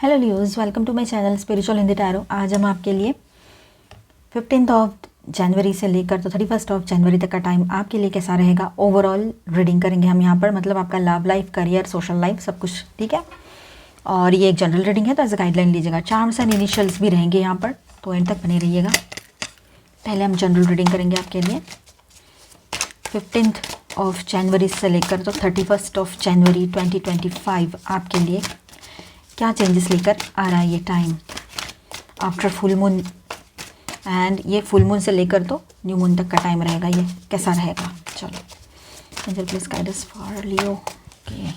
Hello Leos, welcome to my channel spiritual Hindi tarot. आज हम आपके लिए 15 जनवरी से लेकर तो 31 जनवरी तक का टाइम आपके लिए कैसा रहेगा ओवरऑल रीडिंग करेंगे हम यहाँ पर। मतलब आपका love life, career, social life, सब कुछ ठीक है। और ये एक जनरल रीडिंग है तो एज अ गाइडलाइन लीजिएगा। चार्म्स एंड इनिशियल्स भी रहेंगे यहाँ पर, तो एंड तक बने रहिएगा। पहले हम जनरल रीडिंग करेंगे आपके लिए 15 जनवरी से लेकर तो 31 जनवरी 2025 आपके लिए क्या चेंजेस लेकर आ रहा है ये time after full moon. And ये फुल मून से लेकर तो न्यू मून तक का टाइम रहेगा, ये कैसा रहेगा। चलो angel please guide us for Leo. Okay,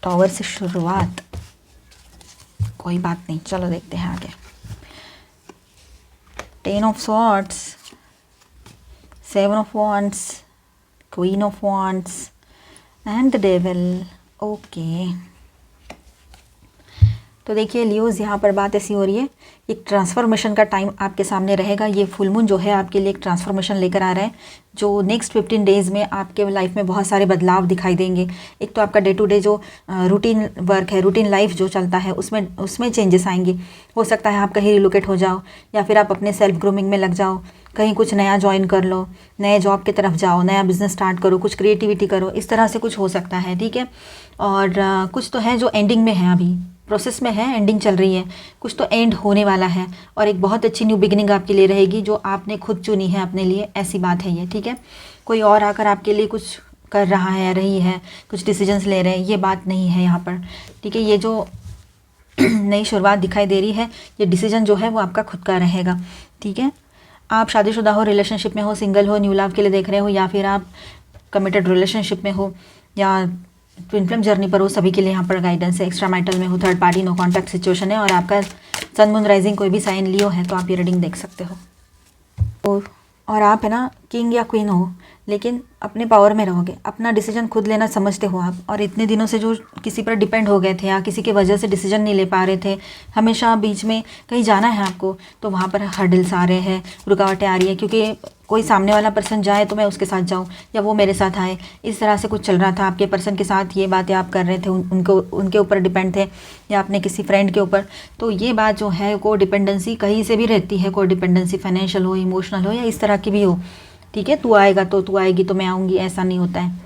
tower से शुरुआत, कोई बात नहीं, चलो देखते हैं आगे। 10 of swords, 7 of wands, queen of wands and the devil. Okay, तो देखिए लियोज, यहाँ पर बात ऐसी हो रही है, एक ट्रांसफॉर्मेशन का टाइम आपके सामने रहेगा। ये फुल मून जो है आपके लिए एक ट्रांसफॉर्मेशन लेकर आ रहा है, जो नेक्स्ट 15 डेज़ में आपके लाइफ में बहुत सारे बदलाव दिखाई देंगे। एक तो आपका डे टू डे जो रूटीन वर्क है, रूटीन लाइफ जो चलता है, उसमें चेंजेस आएंगे। हो सकता है आप कहीं रिलोकेट हो जाओ, या फिर आप अपने सेल्फ ग्रूमिंग में लग जाओ, कहीं कुछ नया ज्वाइन कर लो, नए जॉब की तरफ जाओ, नया बिजनेस स्टार्ट करो, कुछ क्रिएटिविटी करो, इस तरह से कुछ हो सकता है, ठीक है। और कुछ तो है जो एंडिंग में है, अभी प्रोसेस में है, एंडिंग चल रही है, कुछ तो एंड होने वाला है। और एक बहुत अच्छी न्यू बिगिनिंग आपके लिए रहेगी जो आपने खुद चुनी है अपने लिए, ऐसी बात है ये, ठीक है। कोई और आकर आपके लिए कुछ कर रहा है, रही है, कुछ डिसीजंस ले रहे हैं, ये बात नहीं है यहाँ पर, ठीक है। ये जो नई शुरुआत दिखाई दे रही है, ये डिसीजन जो है वो आपका खुद का रहेगा, ठीक है। आप शादीशुदा हो, रिलेशनशिप में हो, सिंगल हो, न्यू लव के लिए देख रहे हो, या फिर आप कमिटेड रिलेशनशिप में हो, या ट्विन फ्लेम जर्नी पर हो, सभी के लिए यहाँ पर गाइडेंस है। एक्स्ट्रा मैरिटल में हो, third party, no contact situation है, और आपका सन मून राइजिंग कोई भी साइन लियो है तो आप ये रीडिंग देख सकते हो। और आप है ना किंग या क्वीन हो, लेकिन अपने पावर में रहोगे, अपना डिसीजन खुद लेना समझते हो आप। और इतने दिनों से जो किसी पर डिपेंड हो गए थे या किसी की वजह से डिसीजन नहीं ले पा रहे थे, हमेशा बीच में कहीं जाना है आपको, तो वहाँ पर हर्डल्स आ रहे हैं, रुकावटें आ रही है, क्योंकि कोई सामने वाला पर्सन जाए तो मैं उसके साथ जाऊँ, या वो मेरे साथ आए, इस तरह से कुछ चल रहा था आपके पर्सन के साथ। ये बातें आप कर रहे थे, उनके ऊपर डिपेंड थे, या अपने किसी फ्रेंड के ऊपर। तो ये बात जो है, को डिपेंडेंसी कहीं से भी रहती है, कोई डिपेंडेंसी फाइनेंशियल हो, इमोशनल हो, या इस तरह की भी हो, ठीक है। तू आएगा तो तू आएगी तो मैं आऊँगी, ऐसा नहीं होता है,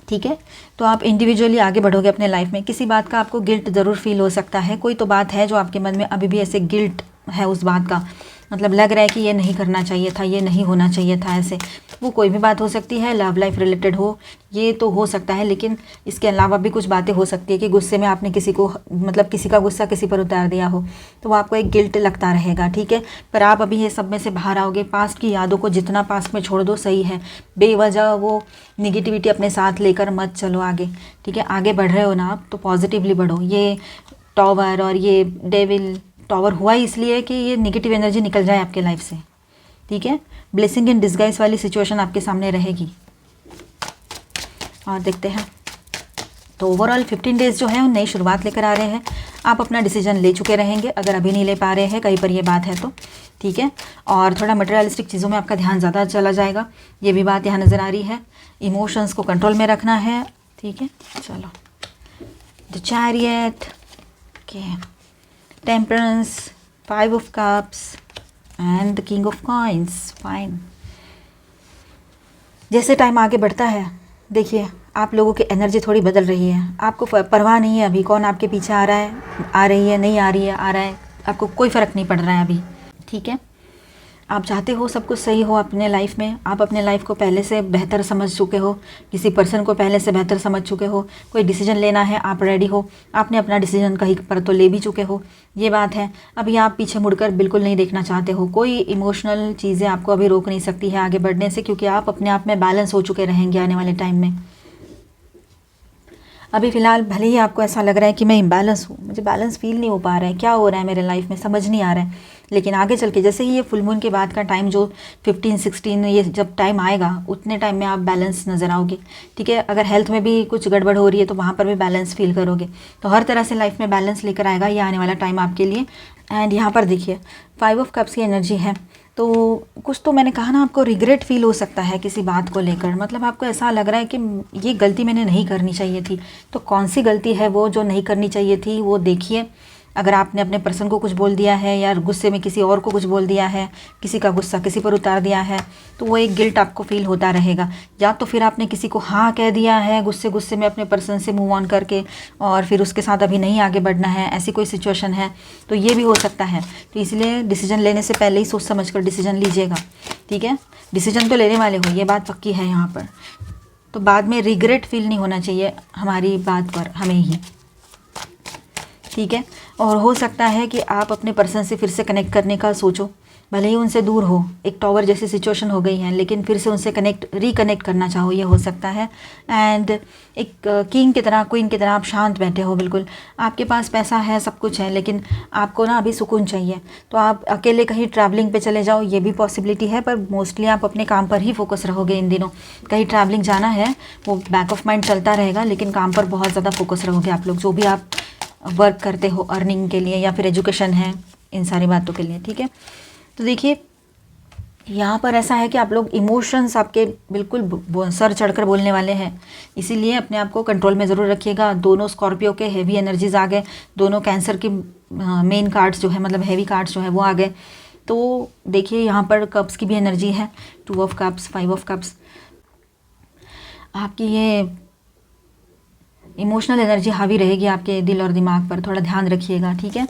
ठीक है। तो आप इंडिविजुअली आगे बढ़ोगे अपने लाइफ में। किसी बात का आपको गिल्ट ज़रूर फील हो सकता है, कोई तो बात है जो आपके मन में अभी भी ऐसे गिल्ट है उस बात का, मतलब लग रहा है कि ये नहीं करना चाहिए था, ये नहीं होना चाहिए था, ऐसे। वो कोई भी बात हो सकती है, लव लाइफ रिलेटेड हो, ये तो हो सकता है। लेकिन इसके अलावा भी कुछ बातें हो सकती है कि गुस्से में आपने किसी को, मतलब किसी का गुस्सा किसी पर उतार दिया हो, तो वो आपको एक गिल्ट लगता रहेगा, ठीक है। पर आप अभी ये सब में से बाहर आओगे। पास्ट की यादों को जितना पास्ट में छोड़ दो सही है, बेवजह वो निगेटिविटी अपने साथ लेकर मत चलो आगे, ठीक है। आगे बढ़ रहे हो ना आप, तो पॉजिटिवली बढ़ो। ये टॉवर और ये डेविल, टॉवर हुआ इसलिए कि ये नेगेटिव एनर्जी निकल जाए आपके लाइफ से, ठीक है। ब्लेसिंग इन डिस्गाइज वाली सिचुएशन आपके सामने रहेगी। और देखते हैं, तो ओवरऑल 15 डेज जो है वो नई शुरुआत लेकर आ रहे हैं। आप अपना डिसीजन ले चुके रहेंगे, अगर अभी नहीं ले पा रहे हैं कहीं पर ये बात है तो, ठीक है। और थोड़ा मटेरियलिस्टिक चीज़ों में आपका ध्यान ज़्यादा चला जाएगा, ये भी बात यहाँ नज़र आ रही है। इमोशंस को कंट्रोल में रखना है, ठीक है। चलो, the chariot, okay, temperance, 5 of cups and the king of coins. Fine. जैसे टाइम आगे बढ़ता है, देखिए आप लोगों की एनर्जी थोड़ी बदल रही है। आपको परवाह नहीं है अभी कौन आपके पीछे आ रहा है, आ रही है, नहीं आ रही है, आ रहा है, आपको कोई फ़र्क नहीं पड़ रहा है अभी, ठीक है। आप चाहते हो सब कुछ सही हो अपने लाइफ में। आप अपने लाइफ को पहले से बेहतर समझ चुके हो, किसी पर्सन को पहले से बेहतर समझ चुके हो, कोई डिसीजन लेना है आप रेडी हो, आपने अपना डिसीजन कहीं पर तो ले भी चुके हो, ये बात है। अभी आप पीछे मुड़कर बिल्कुल नहीं देखना चाहते हो, कोई इमोशनल चीज़ें आपको अभी रोक नहीं सकती है आगे बढ़ने से, क्योंकि आप अपने आप में बैलेंस हो चुके रहेंगे आने वाले टाइम में। अभी फ़िलहाल भले ही आपको ऐसा लग रहा है कि मैं इम्बैलेंस हूँ, मुझे बैलेंस फील नहीं हो पा रहा है, क्या हो रहा है मेरे लाइफ में समझ नहीं आ रहा है, लेकिन आगे चल के जैसे ही ये फुल मून के बाद का टाइम जो 15-16 ये जब टाइम आएगा, उतने टाइम में आप बैलेंस नज़र आओगे, ठीक है। अगर हेल्थ में भी कुछ गड़बड़ हो रही है तो वहाँ पर भी बैलेंस फील करोगे। तो हर तरह से लाइफ में बैलेंस लेकर आएगा ये आने वाला टाइम आपके लिए। एंड यहाँ पर देखिए 5 ऑफ कप्स की एनर्जी है, तो कुछ तो मैंने कहा ना, आपको रिग्रेट फील हो सकता है किसी बात को लेकर, मतलब आपको ऐसा लग रहा है कि ये गलती मैंने नहीं करनी चाहिए थी। तो कौन सी गलती है वो जो नहीं करनी चाहिए थी, वो देखिए। अगर आपने अपने पर्सन को कुछ बोल दिया है या गुस्से में किसी और को कुछ बोल दिया है, किसी का गुस्सा किसी पर उतार दिया है, तो वो एक गिल्ट आपको फील होता रहेगा। या तो फिर आपने किसी को हाँ कह दिया है गुस्से गुस्से में अपने पर्सन से मूव ऑन करके, और फिर उसके साथ अभी नहीं आगे बढ़ना है, ऐसी कोई सिचुएशन है, तो ये भी हो सकता है। तो इसलिए डिसीजन लेने से पहले ही सोच समझ कर डिसीजन लीजिएगा, ठीक है। डिसीजन तो लेने वाले हो, ये बात पक्की है यहाँ पर। तो बाद में रिग्रेट फील नहीं होना चाहिए हमारी बात पर, हमें ही, ठीक है। और हो सकता है कि आप अपने पर्सन से फिर से कनेक्ट करने का सोचो, भले ही उनसे दूर हो, एक टॉवर जैसी सिचुएशन हो गई है, लेकिन फिर से उनसे रिकनेक्ट करना चाहो, ये हो सकता है। एंड एक किंग की तरह, क्वीन की तरह आप शांत बैठे हो, बिल्कुल आपके पास पैसा है, सब कुछ है, लेकिन आपको ना अभी सुकून चाहिए। तो आप अकेले कहीं ट्रैवलिंग पे चले जाओ, ये भी पॉसिबिलिटी है, पर मोस्टली आप अपने काम पर ही फोकस रहोगे इन दिनों। कहीं ट्रैवलिंग जाना है वो बैक ऑफ माइंड चलता रहेगा, लेकिन काम पर बहुत ज़्यादा फोकस रहोगे आप लोग, जो भी आप वर्क करते हो अर्निंग के लिए या फिर एजुकेशन है, इन सारी बातों के लिए, ठीक है। तो देखिए यहाँ पर ऐसा है कि आप लोग इमोशंस आपके बिल्कुल सर चढ़कर बोलने वाले हैं, इसीलिए अपने आप को कंट्रोल में ज़रूर रखिएगा। दोनों स्कॉर्पियो के हेवी एनर्जीज आ गए, दोनों कैंसर के मेन कार्ड्स जो है, मतलब हेवी कार्ड्स जो है वो आ गए। तो देखिए यहाँ पर कप्स की भी एनर्जी है, 2 ऑफ कप्स, 5 ऑफ कप्स। आपकी ये इमोशनल एनर्जी हावी रहेगी आपके दिल और दिमाग पर, थोड़ा ध्यान रखिएगा, ठीक है।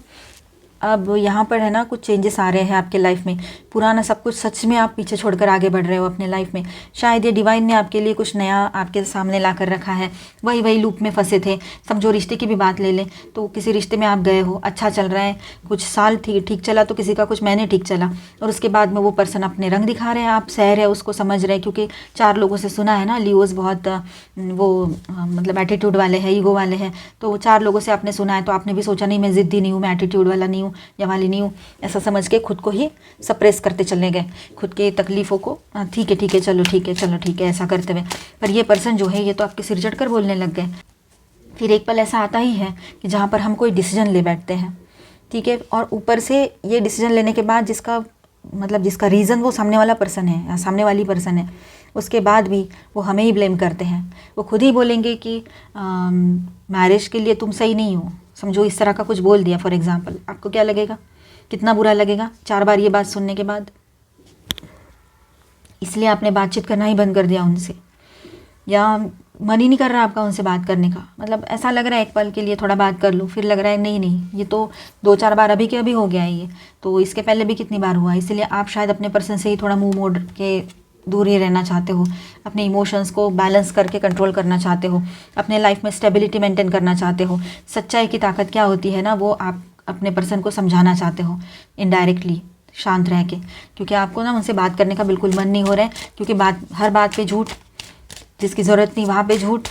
अब यहाँ पर है ना, कुछ चेंजेस आ रहे हैं आपके लाइफ में, पुराना सब कुछ सच में आप पीछे छोड़कर आगे बढ़ रहे हो अपने लाइफ में। शायद ये डिवाइन ने आपके लिए कुछ नया आपके सामने ला कर रखा है, वही लूप में फंसे थे। समझो रिश्ते की भी बात ले लें, तो किसी रिश्ते में आप गए हो, अच्छा चल रहा है, कुछ साल ठीक चला, तो किसी का कुछ महीने ठीक चला, और उसके बाद में वो पर्सन अपने रंग दिखा रहे हैं, आप सह रहे उसको, समझ रहे हैं। क्योंकि 4 लोगों से सुना है ना, लियोज बहुत मतलब एटीट्यूड वाले हैं, ईगो वाले हैं, तो वो 4 लोगों से आपने सुना है, तो आपने भी सोचा नहीं मैं ज़िद्दी नहीं हूँ, मैं एटीट्यूड वाला नहीं हूँ या वाली नहीं हूँ, ऐसा समझ के खुद को ही सप्रेस करते चले गए, खुद की तकलीफ़ों को, ठीक है चलो ठीक है ऐसा करते हुए। पर ये पर्सन जो है, ये तो आपके सिर चढ़ कर बोलने लग गए। फिर एक पल ऐसा आता ही है कि जहाँ पर हम कोई डिसीजन ले बैठते हैं, ठीक है, और ऊपर से ये डिसीजन लेने के बाद जिसका रीज़न वो सामने वाला पर्सन है या सामने वाली पर्सन है, उसके बाद भी वो हमें ही ब्लेम करते हैं। वो खुद ही बोलेंगे कि मैरिज के लिए तुम सही नहीं हो, समझो इस तरह का कुछ बोल दिया फॉर एग्जांपल, आपको क्या लगेगा, कितना बुरा लगेगा 4 बार ये बात सुनने के बाद। इसलिए आपने बातचीत करना ही बंद कर दिया उनसे, या मन ही नहीं कर रहा आपका उनसे बात करने का, मतलब ऐसा लग रहा है एक पल के लिए थोड़ा बात कर लूँ, फिर लग रहा है नहीं ये तो 2-4 बार अभी के अभी हो गया है, ये तो इसके पहले भी कितनी बार हुआ। इसलिए आप शायद अपने पर्सन से ही थोड़ा मुंह मोड़ के दूर ही रहना चाहते हो, अपने इमोशंस को बैलेंस करके कंट्रोल करना चाहते हो, अपने लाइफ में स्टेबिलिटी मेंटेन करना चाहते हो। सच्चाई की ताकत क्या होती है ना, वो आप अपने पर्सन को समझाना चाहते हो इनडायरेक्टली, शांत रह के, क्योंकि आपको ना उनसे बात करने का बिल्कुल मन नहीं हो रहा है, क्योंकि हर बात पे झूठ, जिसकी ज़रूरत नहीं वहाँ पे झूठ,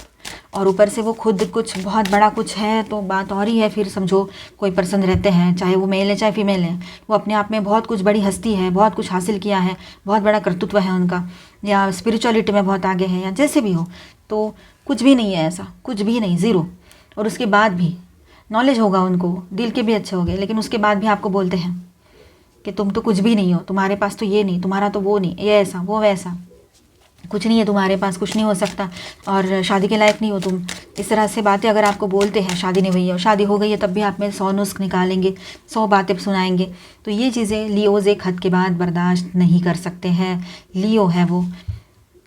और ऊपर से वो खुद कुछ बहुत बड़ा कुछ है, तो बात और ही है। फिर समझो कोई पर्सन रहते हैं, चाहे वो मेल है चाहे फीमेल है, वो अपने आप में बहुत कुछ बड़ी हस्ती है, बहुत कुछ हासिल किया है, बहुत बड़ा कर्तृत्व है उनका, या स्पिरिचुअलिटी में बहुत आगे है, या जैसे भी हो, तो कुछ भी नहीं है ऐसा, कुछ भी नहीं, ज़ीरो। और उसके बाद भी नॉलेज होगा उनको, दिल के भी अच्छे हो गए, लेकिन उसके बाद भी आपको बोलते हैं कि तुम तो कुछ भी नहीं हो, तुम्हारे पास तो ये नहीं, तुम्हारा तो वो नहीं, ये ऐसा वो वैसा, कुछ नहीं है तुम्हारे पास, कुछ नहीं हो सकता, और शादी के लायक नहीं हो तुम। इस तरह से बातें अगर आपको बोलते हैं, शादी नहीं हुई है और शादी हो गई है, तब भी आप में 100 नुस्ख निकालेंगे, 100 बातें सुनाएंगे। तो ये चीज़ें लियोज एक हद के बाद बर्दाश्त नहीं कर सकते हैं। लियो है वो,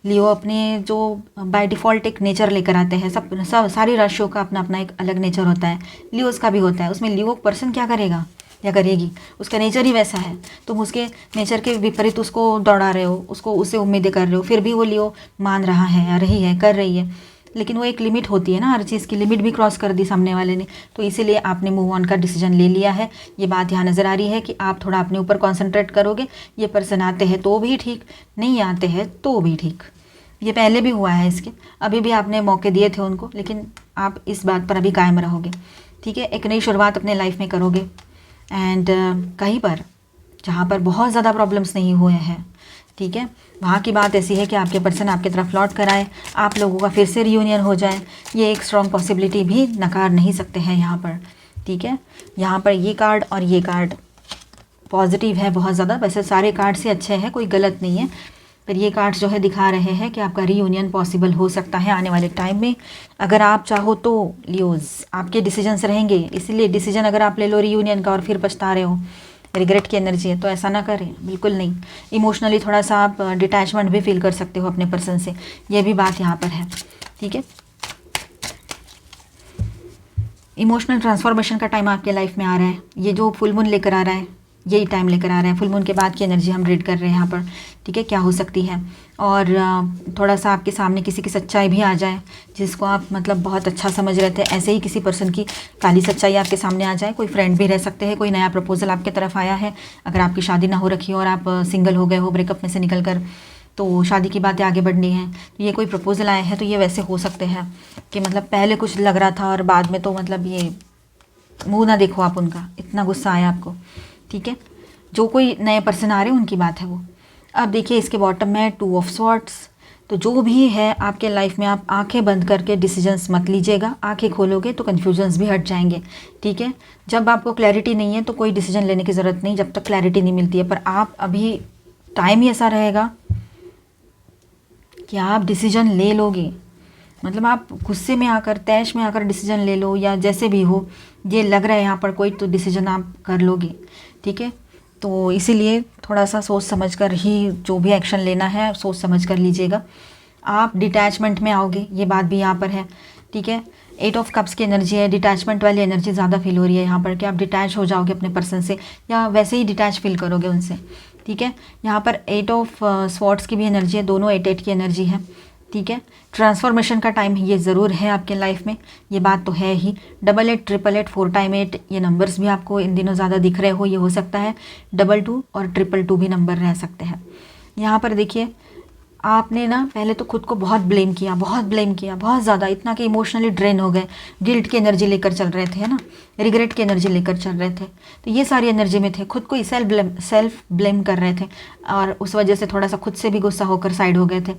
लियो अपने जो बाय डिफ़ॉल्ट एक नेचर लेकर आते हैं, सब सारी राशियों का अपना अपना एक अलग नेचर होता है, लियोज का भी होता है। उसमें लियो पर्सन क्या करेगा या करेगी, उसका नेचर ही वैसा है, तुम उसके नेचर के विपरीत उसको दौड़ा रहे हो, उससे उम्मीदें कर रहे हो, फिर भी वो लियो मान रहा है या रही है, कर रही है। लेकिन वो एक लिमिट होती है ना, हर चीज़ की लिमिट भी क्रॉस कर दी सामने वाले ने, तो इसीलिए आपने मूव ऑन का डिसीजन ले लिया है। ये बात यहाँ नज़र आ रही है कि आप थोड़ा अपने ऊपर कॉन्सेंट्रेट करोगे। ये पर्सन आते हैं तो भी ठीक, नहीं आते हैं तो भी ठीक, ये पहले भी हुआ है इसके, अभी भी आपने मौके दिए थे उनको, लेकिन आप इस बात पर अभी कायम रहोगे, ठीक है। एक नई शुरुआत अपने लाइफ में करोगे, एंड कहीं पर जहाँ पर बहुत ज़्यादा प्रॉब्लम्स नहीं हुए हैं, ठीक है, वहाँ की बात ऐसी है कि आपके पर्सन आपकी तरफ लौट कर आए, आप लोगों का फिर से रियूनियन हो जाए। ये एक स्ट्रॉन्ग पॉसिबिलिटी भी नकार नहीं सकते हैं यहाँ पर, ठीक है। यहाँ पर ये कार्ड और ये कार्ड पॉजिटिव है बहुत ज़्यादा। वैसे सारे कार्ड्स ही अच्छे हैं, कोई गलत नहीं है, पर ये कार्ड्स जो है दिखा रहे हैं कि आपका रीयूनियन पॉसिबल हो सकता है आने वाले टाइम में। अगर आप चाहो तो लियोज आपके डिसीजंस रहेंगे, इसीलिए डिसीजन अगर आप ले लो रीयूनियन का और फिर पछता रहे हो, रिग्रेट की एनर्जी है, तो ऐसा ना करें, बिल्कुल नहीं। इमोशनली थोड़ा सा आप डिटैचमेंट भी फील कर सकते हो अपने पर्सन से, ये भी बात यहाँ पर है, ठीक है। इमोशनल ट्रांसफॉर्मेशन का टाइम आपके लाइफ में आ रहा है, ये जो फुल मून लेकर आ रहा है यही टाइम लेकर आ रहा है। फुल मून के बाद की एनर्जी हम रीड कर रहे हैं यहाँ पर, ठीक है, क्या हो सकती है। और थोड़ा सा आपके सामने किसी की सच्चाई भी आ जाए जिसको आप मतलब बहुत अच्छा समझ रहे थे, ऐसे ही किसी पर्सन की काली सच्चाई आपके सामने आ जाए। कोई फ्रेंड भी रह सकते हैं, कोई नया प्रपोजल आपके तरफ आया है, अगर आपकी शादी ना हो रखी हो और आप सिंगल हो गए हो ब्रेकअप में से निकल कर, तो शादी की बातें आगे बढ़नी है, तो ये कोई प्रपोजल आए हैं, तो ये वैसे हो सकते हैं कि मतलब पहले कुछ लग रहा था और बाद में तो मतलब ये मुंह ना देखो आप उनका, इतना गुस्सा आया आपको, ठीक है। जो कोई नए पर्सन आ रहे हैं उनकी बात है वो। अब देखिए इसके बॉटम में 2 ऑफ स्वॉर्ड्स, तो जो भी है आपके लाइफ में आप आंखें बंद करके डिसीजंस मत लीजिएगा, आंखें खोलोगे तो कन्फ्यूजन्स भी हट जाएंगे, ठीक है। जब आपको क्लैरिटी नहीं है तो कोई डिसीजन लेने की ज़रूरत नहीं, जब तक क्लैरिटी नहीं मिलती है। पर आप अभी टाइम ही ऐसा रहेगा कि आप डिसीजन ले लोगे, मतलब आप गुस्से में आकर तैश में आकर डिसीजन ले लो या जैसे भी हो, ये लग रहा है यहाँ पर कोई तो डिसीजन आप कर लोगे, ठीक है। तो इसीलिए थोड़ा सा सोच समझ कर ही जो भी एक्शन लेना है सोच समझ कर लीजिएगा। आप डिटैचमेंट में आओगे, ये बात भी यहाँ पर है, ठीक है। 8 ऑफ कप्स की एनर्जी है, डिटैचमेंट वाली एनर्जी ज़्यादा फील हो रही है यहाँ पर कि आप डिटैच हो जाओगे अपने पर्सन से या वैसे ही डिटैच फील करोगे उनसे, ठीक है। यहाँ पर 8 ऑफ स्वॉर्ड्स की भी एनर्जी है, दोनों 8 की एनर्जी है, ठीक है। ट्रांसफॉर्मेशन का टाइम ये ज़रूर है आपके लाइफ में, ये बात तो है ही। 88, 888, 4 टाइम 8 ये नंबर्स भी आपको इन दिनों ज़्यादा दिख रहे हो, ये हो सकता है 22 और 222 भी नंबर रह सकते हैं। यहाँ पर देखिए आपने ना पहले तो खुद को बहुत ब्लेम किया, बहुत ज़्यादा, इतना कि इमोशनली ड्रेन हो गए, गिल्ट की एनर्जी लेकर चल रहे थे, है ना, रिग्रेट की एनर्जी लेकर चल रहे थे, तो ये सारी एनर्जी में थे, खुद को ही सेल्फ ब्लेम कर रहे थे और उस वजह से थोड़ा सा खुद से भी गुस्सा होकर साइड हो गए थे,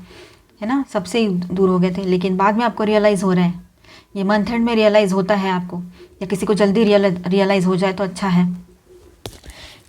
है ना, सबसे ही दूर हो गए थे। लेकिन बाद में आपको रियलाइज़ हो रहा है, ये मंथ एंड में रियलाइज़ होता है आपको, या किसी को जल्दी रियलाइज़ हो जाए तो अच्छा है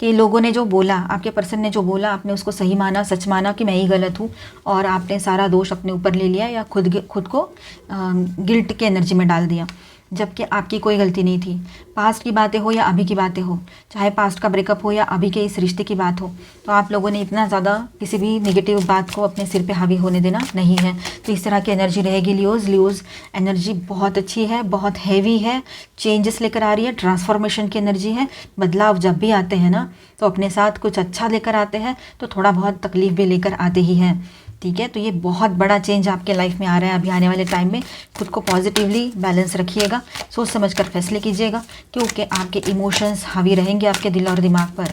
कि लोगों ने जो बोला, आपके पर्सन ने जो बोला, आपने उसको सही माना, सच माना कि मैं ही गलत हूँ और आपने सारा दोष अपने ऊपर ले लिया या खुद को गिल्ट के एनर्जी में डाल दिया, जबकि आपकी कोई गलती नहीं थी। पास्ट की बातें हो या अभी की बातें हो, चाहे पास्ट का ब्रेकअप हो या अभी के इस रिश्ते की बात हो, तो आप लोगों ने इतना ज़्यादा किसी भी नेगेटिव बात को अपने सिर पे हावी होने देना नहीं है। तो इस तरह की एनर्जी रहेगी लियोज़ एनर्जी बहुत अच्छी है, बहुत हैवी है, चेंजेस लेकर आ रही है, ट्रांसफॉर्मेशन की एनर्जी है। बदलाव जब भी आते हैं ना तो अपने साथ कुछ अच्छा लेकर आते हैं, तो थोड़ा बहुत तकलीफ भी लेकर आते ही हैं, ठीक है। तो ये बहुत बड़ा चेंज आपके लाइफ में आ रहा है अभी आने वाले टाइम में। खुद को पॉजिटिवली बैलेंस रखिएगा, सोच समझकर फैसले कीजिएगा, क्योंकि आपके इमोशंस हावी रहेंगे आपके दिल और दिमाग पर,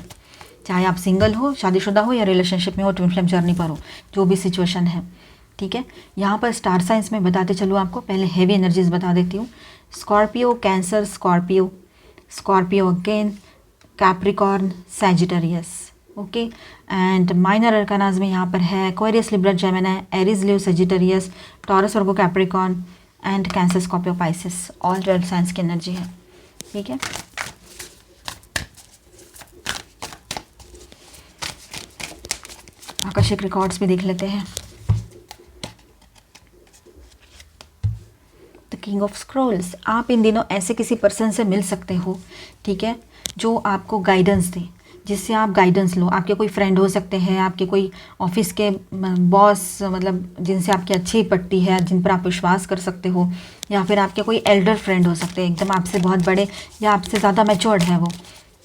चाहे आप सिंगल हो, शादीशुदा हो या रिलेशनशिप में हो, ट्विन फ्लेम जर्नी पर हो, जो भी सिचुएशन है, ठीक है। यहाँ पर स्टार साइंस में बताते चलूँ आपको, पहले हैवी एनर्जीज बता देती हूँ। Scorpio, Cancer, Scorpio again, Capricorn, Sagittarius, okay. And minor arcanas में यहाँ पर है Aquarius, Libra, Gemini, Aries, Leo, Sagittarius, Taurus, Virgo, Capricorn and Cancer, Scorpio, Pisces, all 12 signs की एनर्जी है, ठीक है। आकर्षक रिकॉर्ड्स भी देख लेते हैं। द किंग ऑफ स्क्रॉल्स, आप इन दिनों ऐसे किसी पर्सन से मिल सकते हो, ठीक है, जो आपको गाइडेंस दे, जिससे आप गाइडेंस लो। आपके कोई फ्रेंड हो सकते हैं, आपके कोई ऑफिस के बॉस, मतलब जिनसे आपकी अच्छी पटती है, जिन पर आप विश्वास कर सकते हो, या फिर आपके कोई एल्डर फ्रेंड हो सकते हैं, एकदम आपसे बहुत बड़े या आपसे ज़्यादा मैच्योर्ड है वो,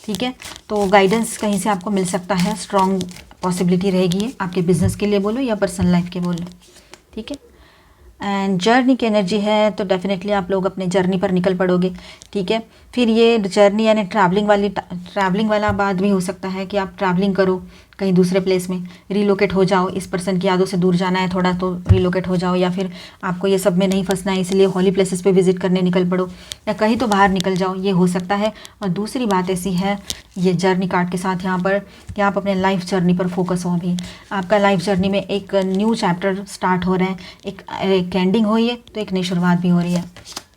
ठीक है। तो गाइडेंस कहीं से आपको मिल सकता है, स्ट्रॉन्ग पॉसिबिलिटी रहेगी आपके बिजनेस के लिए बोलो या पर्सनल लाइफ के बोलो, ठीक है। एंड जर्नी की एनर्जी है, तो डेफिनेटली आप लोग अपने जर्नी पर निकल पड़ोगे, ठीक है। फिर ये जर्नी यानी ट्रैवलिंग वाला बात भी हो सकता है कि आप ट्रैवलिंग करो कहीं दूसरे प्लेस में, रिलोकेट हो जाओ, इस पर्सन की यादों से दूर जाना है थोड़ा तो रिलोकेट हो जाओ, या फिर आपको ये सब में नहीं फंसना है इसलिए हॉली प्लेसेस पे विजिट करने निकल पड़ो, या कहीं तो बाहर निकल जाओ, ये हो सकता है। और दूसरी बात ऐसी है ये जर्नी कार्ड के साथ यहाँ पर कि आप अपने लाइफ जर्नी पर फोकस हो। अभी आपका लाइफ जर्नी में एक न्यू चैप्टर स्टार्ट हो रहा है, एक एंडिंग हो रही है तो एक नई शुरुआत भी हो रही है,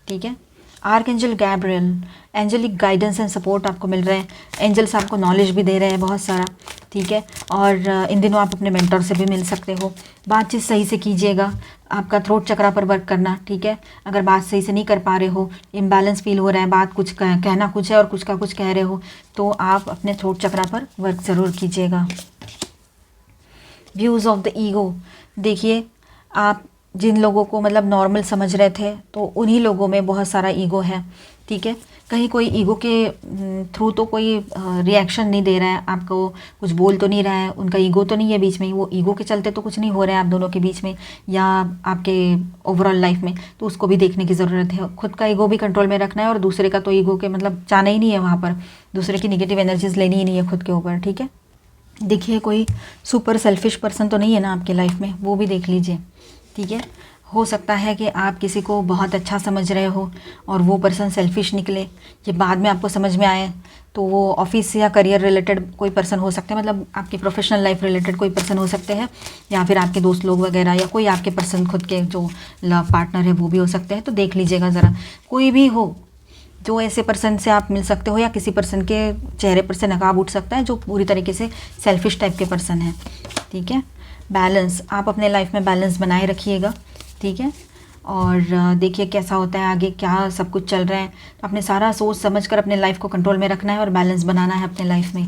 ठीक है। Archangel Gabriel, angelic guidance and support आपको मिल रहे हैं। एंजल्स आपको नॉलेज भी दे रहे हैं बहुत सारा, ठीक है। और इन दिनों आप अपने मेंटर से भी मिल सकते हो। बातचीत सही से कीजिएगा, आपका थ्रोट चक्रा पर वर्क करना, ठीक है। अगर बात सही से नहीं कर पा रहे हो, इम्बैलेंस फील हो रहा है, बात कुछ कहना कुछ है और कुछ का कुछ कह रहे हो, तो आप अपने थ्रोट चक्रा पर वर्क ज़रूर कीजिएगा। व्यूज़ ऑफ द ईगो, देखिए आप जिन लोगों को मतलब नॉर्मल समझ रहे थे, तो उन्हीं लोगों में बहुत सारा ईगो है, ठीक है। कहीं कोई ईगो के थ्रू तो कोई रिएक्शन नहीं दे रहा है, आपको कुछ बोल तो नहीं रहा है, उनका ईगो तो नहीं है बीच में, वो ईगो के चलते तो कुछ नहीं हो रहा है आप दोनों के बीच में या आपके ओवरऑल लाइफ में, तो उसको भी देखने की ज़रूरत है। खुद का ईगो भी कंट्रोल में रखना है और दूसरे का तो ईगो के मतलब जाना ही नहीं है वहाँ पर, दूसरे की निगेटिव एनर्जीज लेनी ही नहीं है खुद के ऊपर, ठीक है। देखिए कोई सुपर सेल्फिश पर्सन तो नहीं है ना आपके लाइफ में, वो भी देख लीजिए, ठीक है। हो सकता है कि आप किसी को बहुत अच्छा समझ रहे हो और वो पर्सन सेल्फिश निकले, ये बाद में आपको समझ में आए, तो वो ऑफिस या करियर रिलेटेड कोई पर्सन हो सकते हैं, मतलब आपकी प्रोफेशनल लाइफ रिलेटेड कोई पर्सन हो सकते हैं, या फिर आपके दोस्त लोग वगैरह, या कोई आपके पर्सन खुद के जो लव पार्टनर है वो भी हो सकते हैं। तो देख लीजिएगा ज़रा, कोई भी हो जो ऐसे पर्सन से आप मिल सकते हो, या किसी पर्सन के चेहरे पर से नकाब उठ सकता है जो पूरी तरीके से सेल्फिश टाइप के पर्सन है, ठीक है। बैलेंस, आप अपने लाइफ में बैलेंस बनाए रखिएगा, ठीक है। और देखिए कैसा होता है आगे, क्या सब कुछ चल रहा है, तो आपने सारा सोच समझ कर अपने लाइफ को कंट्रोल में रखना है और बैलेंस बनाना है अपने लाइफ में।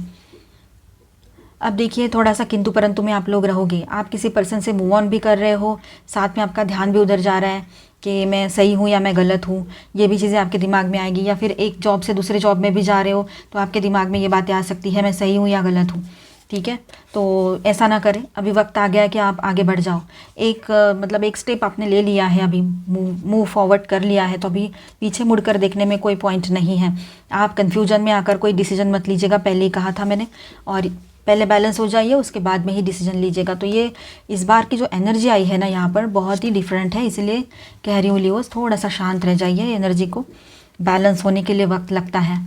अब देखिए थोड़ा सा किंतु परंतु में आप लोग रहोगे, आप किसी पर्सन से मूव ऑन भी कर रहे हो, साथ में आपका ध्यान भी उधर जा रहा है कि मैं सही हूँ या मैं गलत हूँ, ये भी चीज़ें आपके दिमाग में आएगी। या फिर एक जॉब से दूसरे जॉब में भी जा रहे हो, तो आपके दिमाग में ये बातें आ सकती है, मैं सही हूँ या गलत हूँ, ठीक है। तो ऐसा ना करें, अभी वक्त आ गया है कि आप आगे बढ़ जाओ। एक मतलब एक स्टेप आपने ले लिया है, अभी मूव फॉरवर्ड कर लिया है, तो अभी पीछे मुड़कर देखने में कोई पॉइंट नहीं है। आप कन्फ्यूजन में आकर कोई डिसीजन मत लीजिएगा, पहले ही कहा था मैंने, और पहले बैलेंस हो जाइए, उसके बाद में ही डिसीजन लीजिएगा। तो ये इस बार की जो एनर्जी आई है ना यहाँ पर बहुत ही डिफरेंट है, इसलिए कह रही हूँ लियोस थोड़ा सा शांत रह जाइए, एनर्जी को बैलेंस होने के लिए वक्त लगता है,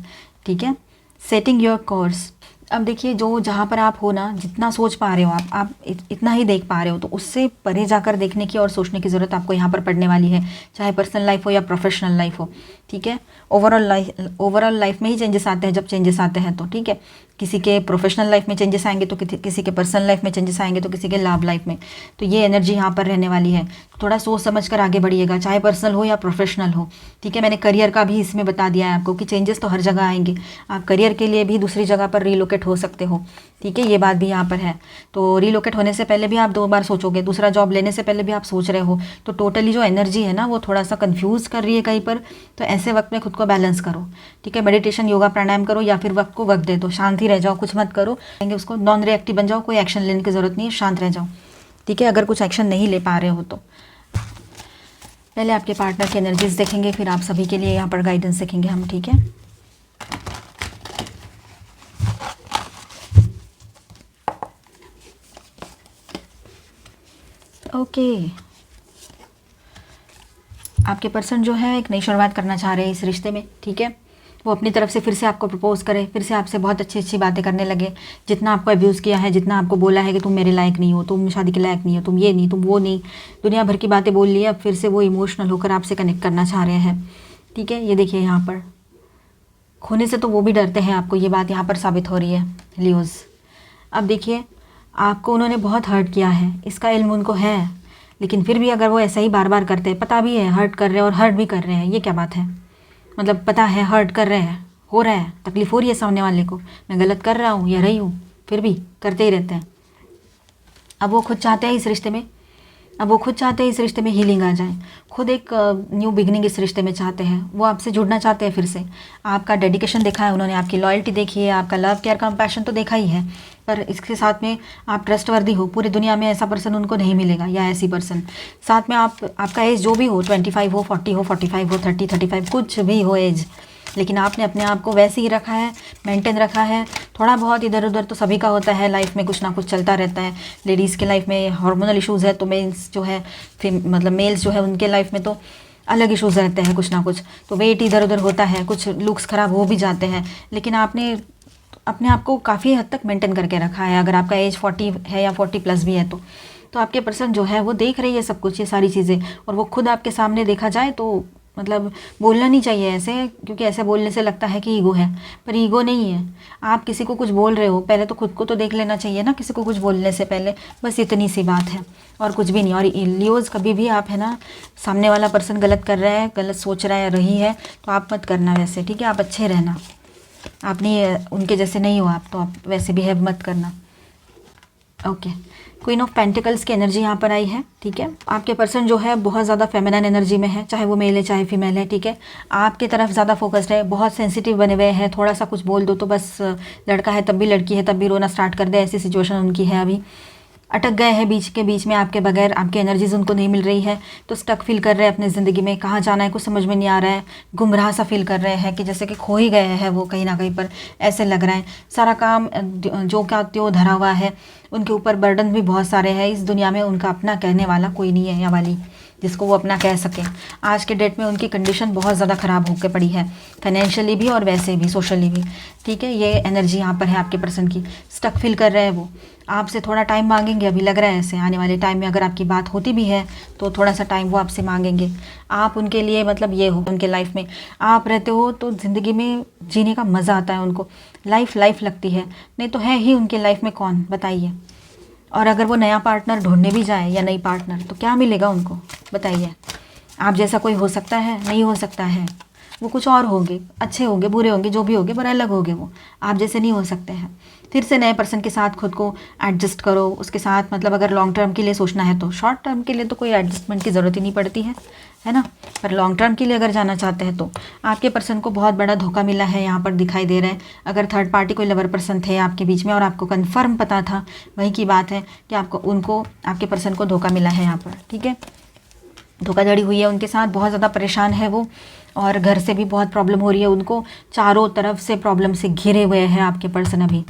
ठीक है। सेटिंग योर कोर्स, अब देखिए जो जहाँ पर आप हो ना, जितना सोच पा रहे हो आप इतना ही देख पा रहे हो, तो उससे परे जाकर देखने की और सोचने की ज़रूरत आपको यहाँ पर पड़ने वाली है, चाहे पर्सनल लाइफ हो या प्रोफेशनल लाइफ हो, ठीक है। ओवरऑल लाइफ में ही चेंजेस आते हैं, जब चेंजेस आते हैं तो ठीक है, किसी के प्रोफेशनल लाइफ में चेंजेस आएंगे तो किसी के पर्सनल लाइफ में चेंजेस आएंगे तो किसी के लव लाइफ में, तो ये एनर्जी यहाँ पर रहने वाली है। थोड़ा सोच समझ कर आगे बढ़िएगा, चाहे पर्सनल हो या प्रोफेशनल हो, ठीक है। मैंने करियर का भी इसमें बता दिया है आपको कि चेंजेस तो हर जगह आएंगे, आप करियर के लिए भी दूसरी जगह पर रीलोकेट हो सकते हो, ठीक है, ये बात भी यहाँ पर है। तो रीलोकेट होने से पहले भी आप 2 बार सोचोगे, दूसरा जॉब लेने से पहले भी आप सोच रहे हो, तो टोटली जो एनर्जी है ना वो थोड़ा सा कंफ्यूज कर रही है कहीं पर। तो ऐसे वक्त में खुद को बैलेंस करो, ठीक है। मेडिटेशन, योगा, प्राणायाम करो, या फिर वक्त को वक्त दे दो, शांति रह जाओ, कुछ मत करो, उसको नॉन रिएक्टिव बन जाओ, कोई एक्शन लेने की ज़रूरत नहीं है, शांत रह जाओ, ठीक है। अगर कुछ एक्शन नहीं ले पा रहे हो तो पहले आपके पार्टनर की एनर्जीज देखेंगे, फिर आप सभी के लिए यहाँ पर गाइडेंस देखेंगे हम, ठीक है। ओके, आपके पर्सन जो है एक नई शुरुआत करना चाह रहे हैं इस रिश्ते में, ठीक है। वो अपनी तरफ से फिर से आपको प्रपोज करे, फिर से आपसे बहुत अच्छी अच्छी बातें करने लगे। जितना आपको अब्यूज़ किया है, जितना आपको बोला है कि तुम मेरे लायक नहीं हो, तुम शादी के लायक नहीं हो, तुम ये नहीं, तुम वो नहीं, दुनिया भर की बातें बोल ली, अब फिर से वो इमोशनल होकर आपसे कनेक्ट करना चाह रहे हैं, ठीक है। ये देखिए यहाँ पर खोने से तो वो भी डरते हैं आपको, ये बात यहाँ पर साबित हो रही है लियोज़। अब देखिए आपको उन्होंने बहुत हर्ट किया है, इसका इल्म उनको है, लेकिन फिर भी अगर वो ऐसा ही बार बार करते हैं, पता भी है हर्ट कर रहे हैं और हर्ट भी कर रहे हैं, ये क्या बात है। मतलब पता है हर्ट कर रहे हैं, हो रहा है, तकलीफ़ हो रही है सामने वाले को, मैं गलत कर रहा हूँ या रही हूँ, फिर भी करते ही रहते हैं। अब वो खुद चाहते हैं इस रिश्ते में, इस रिश्ते में हीलिंग आ जाए, खुद एक न्यू बिगनिंग इस रिश्ते में चाहते हैं, वो आपसे जुड़ना चाहते हैं फिर से। आपका डेडिकेशन देखा है उन्होंने, आपकी लॉयल्टी देखी है, आपका लव केयर कंपैशन तो देखा ही है, पर इसके साथ में आप ट्रस्टवर्दी हो, पूरी दुनिया में ऐसा पर्सन उनको नहीं मिलेगा या ऐसी पर्सन। साथ में आपका एज जो भी हो, 25 हो, 40 हो, 45 हो, 30, 35, कुछ भी हो एज, लेकिन आपने अपने आप को वैसे ही रखा है, मेंटेन रखा है। थोड़ा बहुत इधर उधर तो सभी का होता है, लाइफ में कुछ ना कुछ चलता रहता है। लेडीज़ के लाइफ में हार्मोनल इश्यूज़ है, तो मेल्स जो है मतलब मेल्स जो है उनके लाइफ में तो अलग इश्यूज़ रहते हैं कुछ ना कुछ, तो वेट इधर उधर होता है, कुछ लुक्स ख़राब हो भी जाते हैं, लेकिन आपने अपने आप को काफ़ी हद तक मेंटेन करके रखा है। अगर आपका एज 40 है या 40+ भी है तो आपके पर्सन जो है वो देख रही है सब कुछ, ये सारी चीज़ें, और वो खुद आपके सामने देखा जाए तो मतलब बोलना नहीं चाहिए ऐसे, क्योंकि ऐसे बोलने से लगता है कि ईगो है, पर ईगो नहीं है। आप किसी को कुछ बोल रहे हो, पहले तो खुद को तो देख लेना चाहिए ना किसी को कुछ बोलने से पहले। बस इतनी सी बात है और कुछ भी नहीं। और लियोज़ कभी भी आप है ना, सामने वाला पर्सन गलत कर रहा है, गलत सोच रहा है रही है, तो आप मत करना वैसे, ठीक है। आप अच्छे रहना, आप नहीं उनके जैसे नहीं हो आप, तो आप वैसे बिहेव मत करना। ओके, क्वीन ऑफ पेंटिकल्स की एनर्जी यहाँ पर आई है, ठीक है। आपके पर्सन जो है बहुत ज़्यादा फेमिनिन एनर्जी में है, चाहे वो मेल है चाहे फीमेल है, ठीक है। आपकी तरफ ज़्यादा फोकस्ड है, बहुत सेंसिटिव बने हुए हैं। थोड़ा सा कुछ बोल दो तो बस लड़का है तब भी, लड़की है तब भी रोना स्टार्ट कर दे, ऐसी सिचुएशन उनकी है। अभी अटक गए हैं बीच के बीच में, आपके बगैर आपकी एनर्जीज उनको नहीं मिल रही है, तो स्टक फील कर रहे हैं अपनी ज़िंदगी में। कहाँ जाना है कुछ समझ में नहीं आ रहा है, गुमराह सा फील कर रहे हैं कि जैसे कि खो ही गए हैं वो कहीं ना कहीं पर, ऐसे लग रहा है। सारा काम जो क्या त्यों धरा हुआ है, उनके ऊपर बर्डन भी बहुत सारे हैं। इस दुनिया में उनका अपना कहने वाला कोई नहीं है, या वाली जिसको वो अपना कह सके। आज के डेट में उनकी कंडीशन बहुत ज़्यादा ख़राब होकर पड़ी है, फाइनेंशियली भी और वैसे भी सोशली भी, ठीक है। ये एनर्जी यहाँ पर है आपके पर्सन की। स्टक फील कर रहे हैं वो, आपसे थोड़ा टाइम मांगेंगे, अभी लग रहा है ऐसे। आने वाले टाइम में अगर आपकी बात होती भी है तो थोड़ा सा टाइम वो आपसे मांगेंगे। आप उनके लिए मतलब ये हो, उनके लाइफ में आप रहते हो तो ज़िंदगी में जीने का मज़ा आता है उनको, लाइफ लगती है। नहीं तो है ही उनके लाइफ में कौन, बताइए। और अगर वो नया पार्टनर ढूंढने भी जाए या नई पार्टनर, तो क्या मिलेगा उनको, बताइए। आप जैसा कोई हो सकता है, नहीं हो सकता है। वो कुछ और होंगे, अच्छे होंगे, बुरे होंगे, जो भी होंगे, पर अलग होंगे वो, आप जैसे नहीं हो सकते हैं। फिर से नए पर्सन के साथ खुद को एडजस्ट करो, उसके साथ मतलब अगर लॉन्ग टर्म के लिए सोचना है तो। शॉर्ट टर्म के लिए तो कोई एडजस्टमेंट की ज़रूरत ही नहीं पड़ती है ना। पर लॉन्ग टर्म के लिए अगर जाना चाहते हैं तो आपके पर्सन को बहुत बड़ा धोखा मिला है, यहाँ पर दिखाई दे रहा है। अगर थर्ड पार्टी कोई लवर पर्सन थे आपके बीच में और आपको कन्फर्म पता था, वही की बात है कि आपको उनको आपके पर्सन को धोखा मिला है यहाँ पर, ठीक है। धोखाधड़ी हुई है उनके साथ, बहुत ज़्यादा परेशान है वो, और घर से भी बहुत प्रॉब्लम हो रही है उनको। चारों तरफ से प्रॉब्लम से घिरे हुए हैं आपके पर्सन अभी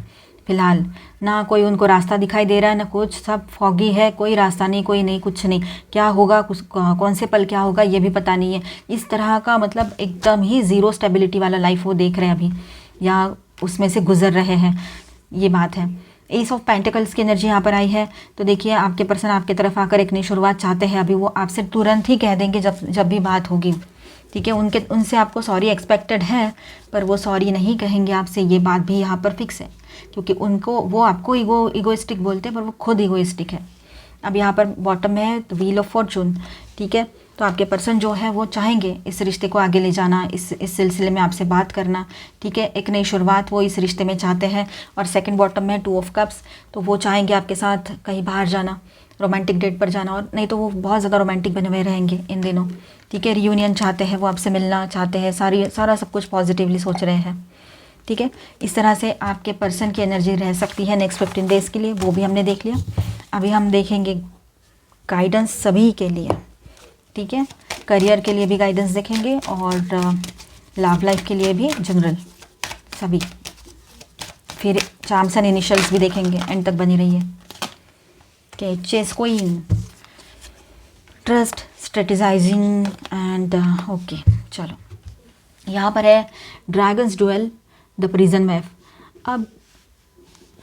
फ़िलहाल। ना कोई उनको रास्ता दिखाई दे रहा है, ना कुछ, सब फॉगी है, कोई रास्ता नहीं, कोई नहीं, कुछ नहीं। क्या होगा, कुछ कौन से पल क्या होगा ये भी पता नहीं है। इस तरह का मतलब एकदम ही ज़ीरो स्टेबिलिटी वाला लाइफ वो देख रहे हैं अभी, या उसमें से गुजर रहे हैं, ये बात है। एस ऑफ पेंटिकल्स की एनर्जी यहाँ पर आई है, तो देखिए आपके पर्सन आपकी तरफ आकर एक नई शुरुआत चाहते हैं। अभी वो आपसे तुरंत ही कह देंगे जब भी बात होगी, ठीक है। उनसे आपको सॉरी एक्सपेक्टेड है, पर वो सॉरी नहीं कहेंगे आपसे, ये बात भी यहाँ पर फिक्स है। क्योंकि वो आपको ईगोइस्टिक बोलते हैं, पर वो खुद ईगोइस्टिक है। अब यहाँ पर बॉटम में है तो व्हील ऑफ फॉर्चून, ठीक है। तो आपके पर्सन जो है वो चाहेंगे इस रिश्ते को आगे ले जाना, इस सिलसिले में आपसे बात करना, ठीक है। एक नई शुरुआत वो इस रिश्ते में चाहते हैं। और सेकंड बॉटम में 2 ऑफ कप्स, तो वो चाहेंगे आपके साथ कहीं बाहर जाना, रोमांटिक डेट पर जाना, और नहीं तो वो बहुत ज़्यादा रोमांटिक बने हुए रहेंगे इन दिनों, ठीक है। रियूनियन चाहते हैं, वो आपसे मिलना चाहते हैं, सारा सब कुछ पॉजिटिवली सोच रहे हैं, ठीक है। इस तरह से आपके पर्सन की एनर्जी रह सकती है नेक्स्ट 15 डेज़ के लिए, वो भी हमने देख लिया। अभी हम देखेंगे गाइडेंस सभी के लिए, ठीक है। करियर के लिए भी गाइडेंस देखेंगे और लव लाइफ के लिए भी जनरल सभी। फिर चार्म्स एंड इनिशियल्स भी देखेंगे, एंड तक बनी रहिए। Okay, chess queen, trust, strategizing and okay, चलो यहाँ पर है dragons duel, the prison map. अब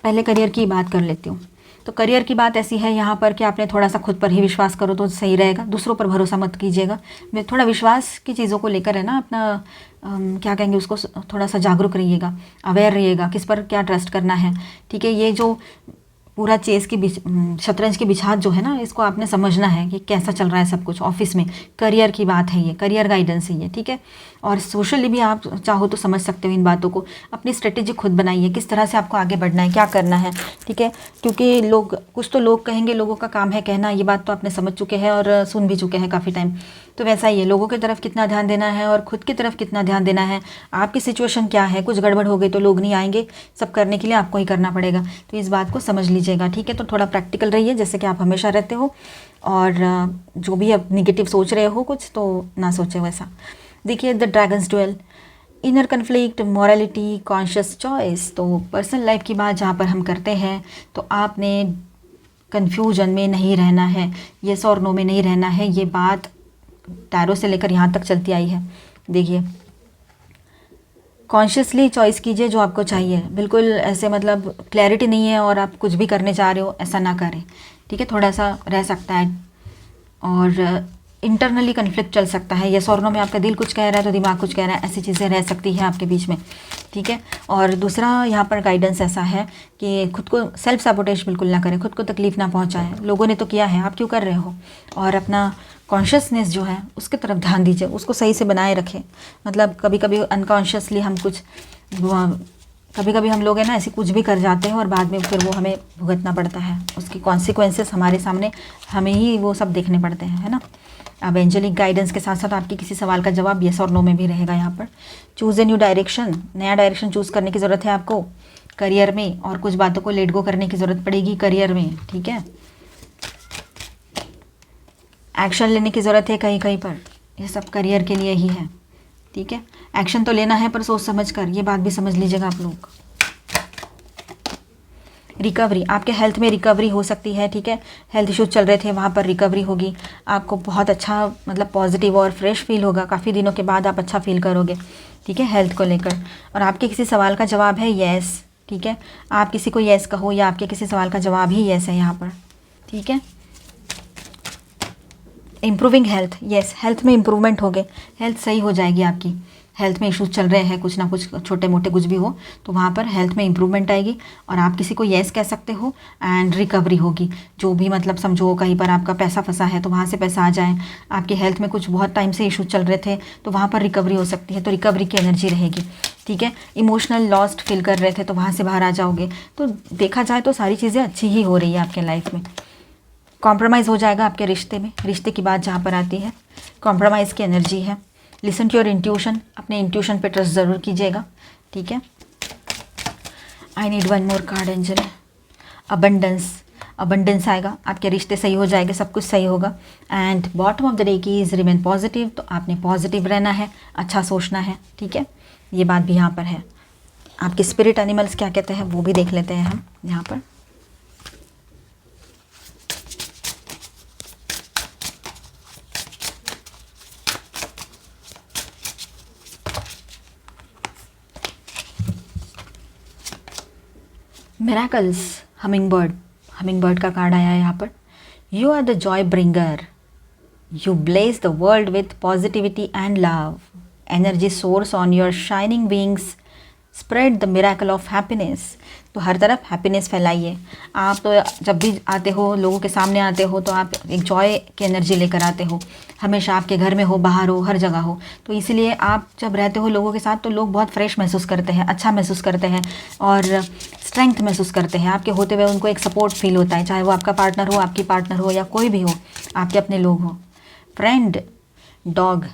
पहले करियर की बात कर लेती हूँ। तो करियर की बात ऐसी है यहाँ पर कि आपने थोड़ा सा खुद पर ही विश्वास करो तो सही रहेगा, दूसरों पर भरोसा मत कीजिएगा। मैं थोड़ा विश्वास की चीज़ों को लेकर है ना अपना क्या कहेंगे उसको, थोड़ा सा जागरूक रहिएगा, अवेयर रहिएगा किस पर क्या ट्रस्ट करना है, ठीक है। ये जो पूरा चेस की शतरंज की बिछात जो है ना, इसको आपने समझना है कि कैसा चल रहा है सब कुछ। ऑफिस में करियर की बात है, ये करियर गाइडेंस है ये, ठीक है। और सोशली भी आप चाहो तो समझ सकते हो इन बातों को। अपनी स्ट्रेटेजी खुद बनाइए, किस तरह से आपको आगे बढ़ना है, क्या करना है, ठीक है। क्योंकि कुछ तो लोग कहेंगे, लोगों का काम है कहना, ये बात तो आपने समझ चुके हैं और सुन भी चुके हैं काफ़ी टाइम। तो वैसा ही है, लोगों की तरफ कितना ध्यान देना है और खुद की तरफ कितना ध्यान देना है। आपकी सिचुएशन क्या है, कुछ गड़बड़ हो गई तो लोग नहीं आएंगे, सब करने के लिए आपको ही करना पड़ेगा। तो इस बात को समझ लीजिएगा, ठीक है। तो थोड़ा प्रैक्टिकल रहिए जैसे कि आप हमेशा रहते हो, और जो भी अब निगेटिव सोच रहे हो कुछ तो ना सोचे वैसा। देखिए the dragons duel, inner conflict, morality, conscious choice. तो पर्सनल लाइफ की बात जहाँ पर हम करते हैं तो आपने कन्फ्यूजन में नहीं रहना है, येस और नो में नहीं रहना है। ये बात टैरो से लेकर यहाँ तक चलती आई है। देखिए कॉन्शियसली चॉइस कीजिए जो आपको चाहिए, बिल्कुल ऐसे मतलब क्लैरिटी नहीं है और आप कुछ भी करने जा रहे हो, ऐसा ना करें, ठीक है। थोड़ा सा रह सकता है। और इंटरनली कन्फ्लिक्ट चल सकता है, यस और नो में आपका दिल कुछ कह रहा है तो दिमाग कुछ कह रहा है, ऐसी चीज़ें रह सकती है आपके बीच में, ठीक है। और दूसरा यहाँ पर गाइडेंस ऐसा है कि खुद को सेल्फ सैबोटेज बिल्कुल ना करें, खुद को तकलीफ़ ना पहुँचाएं, लोगों ने तो किया है, आप क्यों कर रहे हो। और अपना कॉन्शियसनेस जो है उसके तरफ ध्यान दीजिए, उसको सही से बनाए रखें। मतलब कभी कभी अनकॉन्शियसली हम कुछ, कभी कभी हम लोग है ना ऐसे कुछ भी कर जाते हैं और बाद में फिर वो हमें भुगतना पड़ता है, उसकी कॉन्सिक्वेंसेस हमारे सामने हमें ही वो सब देखने पड़ते हैं, है ना। अब एंजेलिक गाइडेंस के साथ साथ आपके किसी सवाल का जवाब येस और नो में भी रहेगा यहाँ पर। चूज़ ए न्यू डायरेक्शन, नया डायरेक्शन चूज़ करने की ज़रूरत है आपको करियर में, और कुछ बातों को लेट गो करने की ज़रूरत पड़ेगी करियर में, ठीक है। एक्शन लेने की ज़रूरत है कहीं कहीं पर, ये सब करियर के लिए ही है, ठीक है। एक्शन तो लेना है पर सोच समझ कर, ये बात भी समझ लीजिएगा आप लोग। रिकवरी, आपके हेल्थ में रिकवरी हो सकती है, ठीक है। हेल्थ इश्यूज चल रहे थे वहाँ पर रिकवरी होगी, आपको बहुत अच्छा मतलब पॉजिटिव और फ्रेश फील होगा, काफ़ी दिनों के बाद आप अच्छा फील करोगे, ठीक है, हेल्थ को लेकर। और आपके किसी सवाल का जवाब है येस, ठीक है, आप किसी को येस कहो या आपके किसी सवाल का जवाब ही येस है यहाँ पर, ठीक है। इम्प्रूविंग हेल्थ, यस, हेल्थ में इम्प्रूवमेंट हो गए, हेल्थ सही हो जाएगी आपकी। हेल्थ में इश्यूज चल रहे हैं कुछ ना कुछ, छोटे मोटे कुछ भी हो, तो वहाँ पर हेल्थ में इम्प्रूवमेंट आएगी और आप किसी को येस कह सकते हो एंड रिकवरी होगी। जो भी मतलब समझो कहीं पर आपका पैसा फंसा है तो वहाँ से पैसा आ जाए, आपकी हेल्थ में कुछ बहुत टाइम से इशूज चल रहे थे तो वहाँ पर रिकवरी हो सकती है, तो रिकवरी की एनर्जी रहेगी, ठीक है। इमोशनल लॉस्ट फील कर रहे थे तो वहाँ से बाहर आ जाओगे, तो देखा जाए तो सारी चीज़ें अच्छी ही हो रही है आपके लाइफ में। कॉम्प्रोमाइज़ हो जाएगा आपके रिश्ते में, रिश्ते की बात जहाँ पर आती है कॉम्प्रोमाइज़ की एनर्जी है। लिसन टू योर इंट्यूशन, अपने इंट्यूशन पे ट्रस्ट ज़रूर कीजिएगा, ठीक है। I need one more card angel. Abundance, abundance आएगा, आपके रिश्ते सही हो जाएंगे, सब कुछ सही होगा। And bottom of the day की इज़ रिमेन पॉजिटिव, तो आपने पॉजिटिव रहना है, अच्छा सोचना है, ठीक है, ये बात भी यहाँ पर है। आपके स्पिरिट एनिमल्स क्या कहते हैं वो भी देख लेते हैं हम यहाँ पर। मिराकल्स, हमिंग बर्ड का कार्ड आया है यहाँ पर। You are the joy bringer, you bless the world with positivity and love, energy source on your shining wings, spread the miracle of happiness. तो हर तरफ हैप्पीनेस फैलाइए। आप तो जब भी आते हो, लोगों के सामने आते हो, तो आप एक जॉय की एनर्जी लेकर आते हो, हमेशा आपके घर में हो, बाहर हो, हर जगह हो। तो इसलिए आप जब रहते हो लोगों के साथ तो लोग बहुत फ्रेश महसूस करते हैं, अच्छा महसूस करते हैं और स्ट्रेंथ महसूस करते हैं। आपके होते हुए उनको एक सपोर्ट फील होता है, चाहे वो आपका पार्टनर हो, आपकी पार्टनर हो या कोई भी हो, आपके अपने लोग हो। Friend, dog,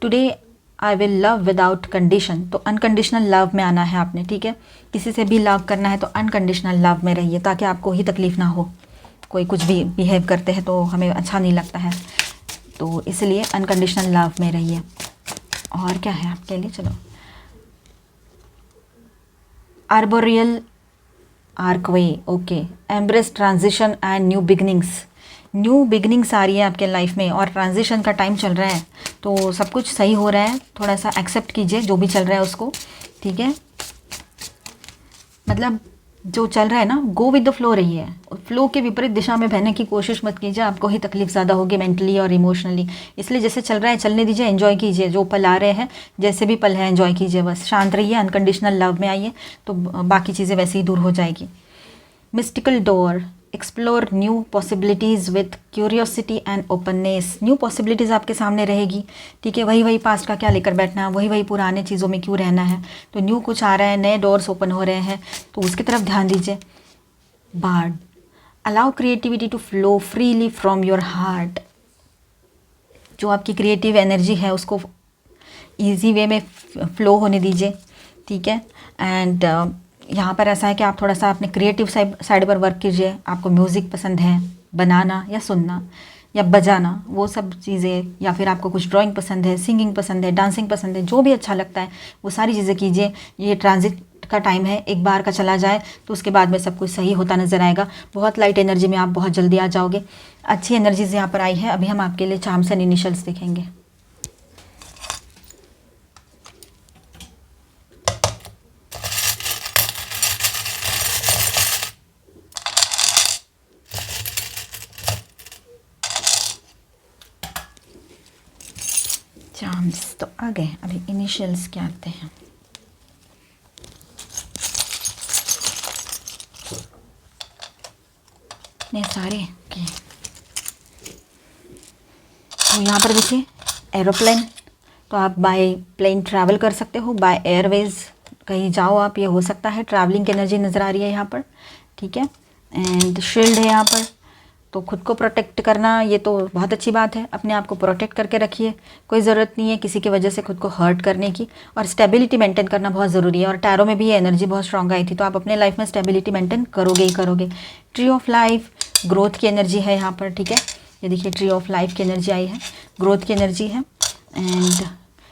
today I will love without condition, तो अनकंडीशनल लव में आना है आपने, ठीक है। किसी से भी लव करना है तो अनकंडीशनल लव में रहिए, ताकि आपको ही तकलीफ़ ना हो। कोई कुछ भी बिहेव करते हैं तो हमें अच्छा नहीं लगता है, तो इसलिए अनकंडीशनल लव में रहिए। और क्या है आपके लिए, चलो, arboreal archway, okay, embrace transition and new beginnings. New beginnings आ रही है आपके लाइफ में और ट्रांजिशन का टाइम चल रहा है, तो सब कुछ सही हो रहा है। थोड़ा सा एक्सेप्ट कीजिए जो भी चल रहा है उसको, ठीक है। मतलब जो चल रहा है ना, गो विद द फ्लो रही है, फ्लो के विपरीत दिशा में बहने की कोशिश मत कीजिए, आपको ही तकलीफ ज़्यादा होगी मेंटली और इमोशनली। इसलिए जैसे चल रहा है चलने दीजिए, एंजॉय कीजिए, जो पल आ रहे हैं जैसे भी पल है एंजॉय कीजिए, बस शांत रहिए, अनकंडीशनल लव में आइए, तो बाकी चीज़ें वैसे ही दूर हो जाएगी। Mystical door, explore new possibilities with curiosity and openness. New possibilities आपके सामने रहेगी, ठीक है। वही पास्ट का क्या लेकर बैठना है, वही पुराने चीज़ों में क्यों रहना है। तो न्यू कुछ आ रहा है, नए डोर्स ओपन हो रहे हैं, तो उसकी तरफ ध्यान दीजिए। Bard, allow creativity to flow freely from your heart. जो आपकी क्रिएटिव एनर्जी है उसको ईजी वे में फ्लो होने दीजिए, ठीक है। एंड यहाँ पर ऐसा है कि आप थोड़ा सा अपने क्रिएटिव साइड पर वर्क कीजिए। आपको म्यूज़िक पसंद है, बनाना या सुनना या बजाना, वो सब चीज़ें, या फिर आपको कुछ ड्राइंग पसंद है, सिंगिंग पसंद है, डांसिंग पसंद है, जो भी अच्छा लगता है वो सारी चीज़ें कीजिए। ये ट्रांजिट का टाइम है, एक बार का चला जाए तो उसके बाद में सब कुछ सही होता नज़र आएगा। बहुत लाइट एनर्जी में आप बहुत जल्दी आ जाओगे। अच्छी एनर्जीज यहाँ पर आई है। अभी हम आपके लिए चार्म्स एंड इनिशियल्स देखेंगे। तो आगे अभी इनिशियल्स क्या आते हैं। नहीं सारे ओके। तो यहाँ पर देखिए एरोप्लेन, तो आप बाय प्लेन ट्रैवल कर सकते हो, बाय एयरवेज कहीं जाओ आप, ये हो सकता है। ट्रैवलिंग की एनर्जी नज़र आ रही है यहाँ पर, ठीक है। एंड शील्ड है यहाँ पर, तो खुद को प्रोटेक्ट करना ये तो बहुत अच्छी बात है। अपने आप को प्रोटेक्ट करके रखिए, कोई ज़रूरत नहीं है किसी की वजह से खुद को हर्ट करने की, और स्टेबिलिटी मेंटेन करना बहुत ज़रूरी है। और टैरो में भी ये एनर्जी बहुत स्ट्रांग आई थी, तो आप अपने लाइफ में स्टेबिलिटी मेंटेन करोगे ही करोगे। ट्री ऑफ लाइफ, ग्रोथ की एनर्जी है यहाँ पर, ठीक है। ये देखिए ट्री ऑफ लाइफ की एनर्जी आई है, ग्रोथ की एनर्जी है। एंड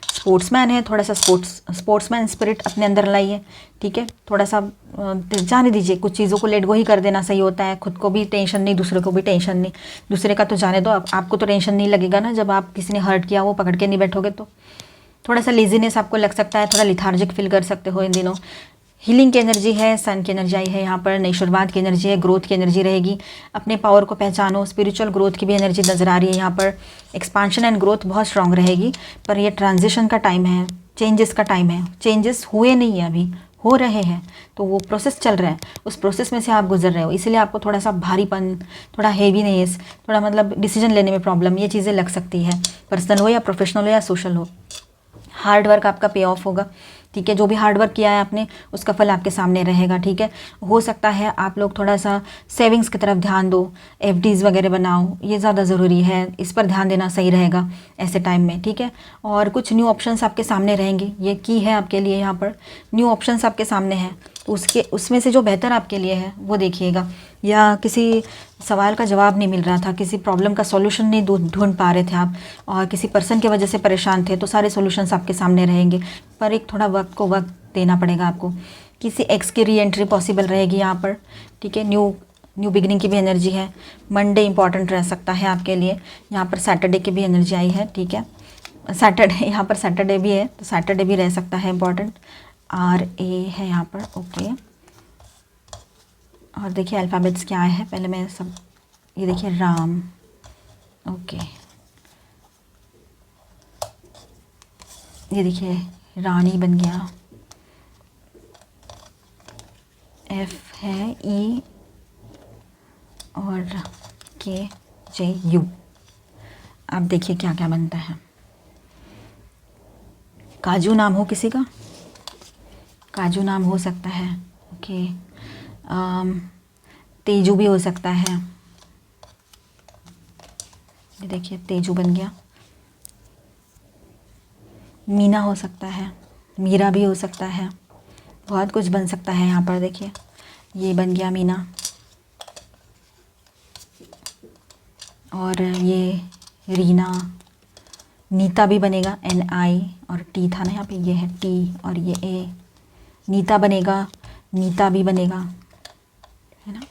स्पोर्ट्समैन है, थोड़ा सा स्पोर्ट्समैन स्पिरिट अपने अंदर लाइए, ठीक है। थोड़ा सा जाने दीजिए, कुछ चीज़ों को लेट गो ही कर देना सही होता है। खुद को भी टेंशन नहीं, दूसरे को भी टेंशन नहीं। दूसरे का तो जाने दो, आपको तो टेंशन नहीं लगेगा ना, जब आप किसी ने हर्ट किया वो पकड़ के नहीं बैठोगे तो। थोड़ा सा लेजीनेस आपको लग सकता है, थोड़ा लिथार्जिक फील कर सकते हो इन दिनों। हीलिंग की एनर्जी है, सन की एनर्जी आई है यहाँ पर, नई शुरुआत की एनर्जी है, ग्रोथ की एनर्जी रहेगी। अपने पावर को पहचानो, स्पिरिचुअल ग्रोथ की भी एनर्जी नज़र आ रही है यहाँ पर। एक्सपांशन एंड ग्रोथ बहुत स्ट्रांग रहेगी, पर ये ट्रांजिशन का टाइम है, चेंजेस का टाइम है। चेंजेस हुए नहीं है अभी, हो रहे हैं, तो वो प्रोसेस चल रहा है, उस प्रोसेस में से आप गुजर रहे हो, इसलिए आपको थोड़ा सा भारीपन, थोड़ा हेवीनेस, थोड़ा मतलब डिसीजन लेने में प्रॉब्लम, ये चीज़ें लग सकती है। पर्सनल हो या प्रोफेशनल हो या सोशल हो। हार्ड वर्क आपका पे ऑफ होगा, ठीक है। जो भी हार्ड वर्क किया है आपने, उसका फल आपके सामने रहेगा, ठीक है। हो सकता है आप लोग थोड़ा सा सेविंग्स की तरफ ध्यान दो, एफडीज़ वगैरह बनाओ, ये ज़्यादा ज़रूरी है, इस पर ध्यान देना सही रहेगा ऐसे टाइम में, ठीक है। और कुछ न्यू ऑप्शंस आपके सामने रहेंगे, ये की है आपके लिए यहाँ पर, न्यू ऑप्शंस आपके सामने हैं, उसमें से जो बेहतर आपके लिए है वो देखिएगा। या किसी सवाल का जवाब नहीं मिल रहा था, किसी प्रॉब्लम का सॉल्यूशन नहीं ढूंढ पा रहे थे आप, और किसी पर्सन की वजह से परेशान थे, तो सारे सॉल्यूशंस आपके सामने रहेंगे, पर एक थोड़ा वक्त देना पड़ेगा आपको। किसी एक्स की री एंट्री पॉसिबल रहेगी यहाँ पर, ठीक है। न्यू बिगिनिंग की भी एनर्जी है। मंडे इंपॉर्टेंट रह सकता है आपके लिए, यहाँ पर सैटरडे की भी एनर्जी आई है, ठीक है। सैटरडे, यहाँ पर सैटरडे भी है, तो सैटरडे भी रह सकता है इंपॉर्टेंट। RA है यहाँ पर, ओके। और देखिए अल्फ़ाबेट्स क्या है, पहले मैं सब, ये देखिए राम, ओके। ये देखिए रानी बन गया, F है, E और KJU। आप देखिए क्या क्या बनता है। काजू नाम हो किसी का, काजू नाम हो सकता है, ओके। तेजू भी हो सकता है, ये देखिए तेजू बन गया। मीना हो सकता है, मीरा भी हो सकता है, बहुत कुछ बन सकता है यहाँ पर। देखिए ये बन गया मीना, और ये रीना, नीता भी बनेगा, NI और T था ना यहाँ पे, ये है T और ये A, नीता बनेगा, नीता भी बनेगा, है ना।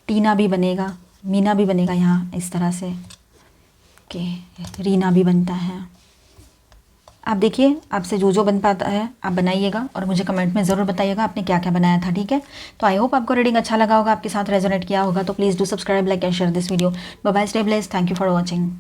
टीना भी बनेगा, मीना भी बनेगा यहाँ इस तरह से, ओके। रीना भी बनता है। आप देखिए आपसे जो बन पाता है आप बनाइएगा, और मुझे कमेंट में ज़रूर बताइएगा आपने क्या क्या बनाया था, ठीक है। तो आई होप आपको रीडिंग अच्छा लगा होगा, आपके साथ रेजोनेट किया होगा, तो please do subscribe, like and share this video. Bye bye, stay blessed, thank you for watching.